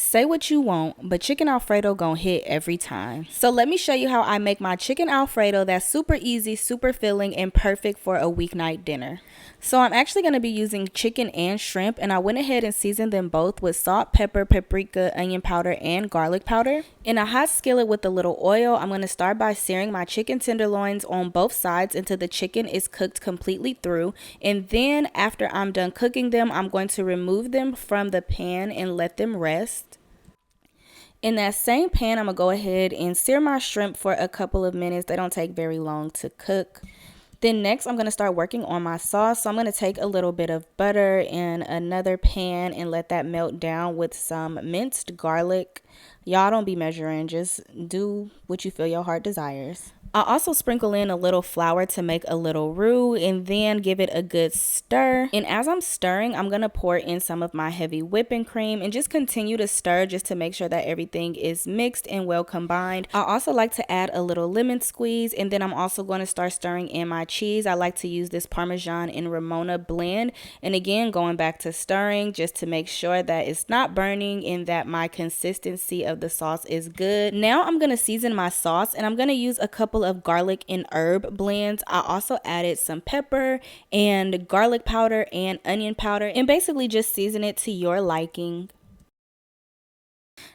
Say what you want, but chicken Alfredo gon' hit every time. So let me show you how I make my chicken Alfredo that's super easy, super filling, and perfect for a weeknight dinner. So I'm actually going to be using chicken and shrimp, and I went ahead and seasoned them both with salt, pepper, paprika, onion powder, and garlic powder. In a hot skillet with a little oil, I'm going to start by searing my chicken tenderloins on both sides until the chicken is cooked completely through. And then after I'm done cooking them, I'm going to remove them from the pan and let them rest. In that same pan, I'm going to go ahead and sear my shrimp for a couple of minutes. They don't take very long to cook. Then next, I'm going to start working on my sauce. So I'm going to take a little bit of butter in another pan and let that melt down with some minced garlic. Y'all don't be measuring, just do what you feel your heart desires. I also sprinkle in a little flour to make a little roux and then give it a good stir. And as I'm stirring, I'm going to pour in some of my heavy whipping cream and just continue to stir just to make sure that everything is mixed and well combined. I also like to add a little lemon squeeze, and then I'm also going to start stirring in my cheese. I like to use this Parmesan and Ramona blend. And again, going back to stirring just to make sure that it's not burning and that my consistency of the sauce is good. Now I'm going to season my sauce, and I'm going to use a couple of garlic and herb blends. I also added some pepper and garlic powder and onion powder, and basically just season it to your liking.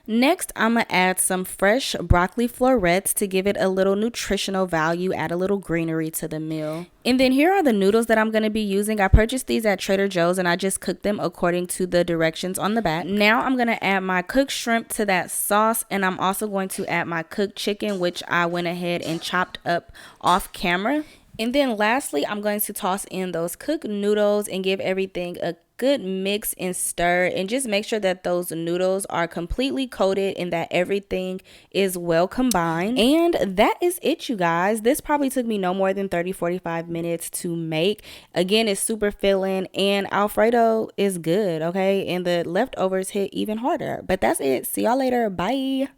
Next, I'm going to add some fresh broccoli florets to give it a little nutritional value, add a little greenery to the meal. And then here are the noodles that I'm going to be using. I purchased these at Trader Joe's and I just cooked them according to the directions on the back. Now I'm going to add my cooked shrimp to that sauce, and I'm also going to add my cooked chicken, which I went ahead and chopped up off camera. And then lastly, I'm going to toss in those cooked noodles and give everything a good mix and stir, and just make sure that those noodles are completely coated and that everything is well combined. And that is it, you guys. This probably took me no more than 30-45 minutes to make. Again, it's super filling and Alfredo is good, okay? And the leftovers hit even harder. But that's it. See y'all later. Bye.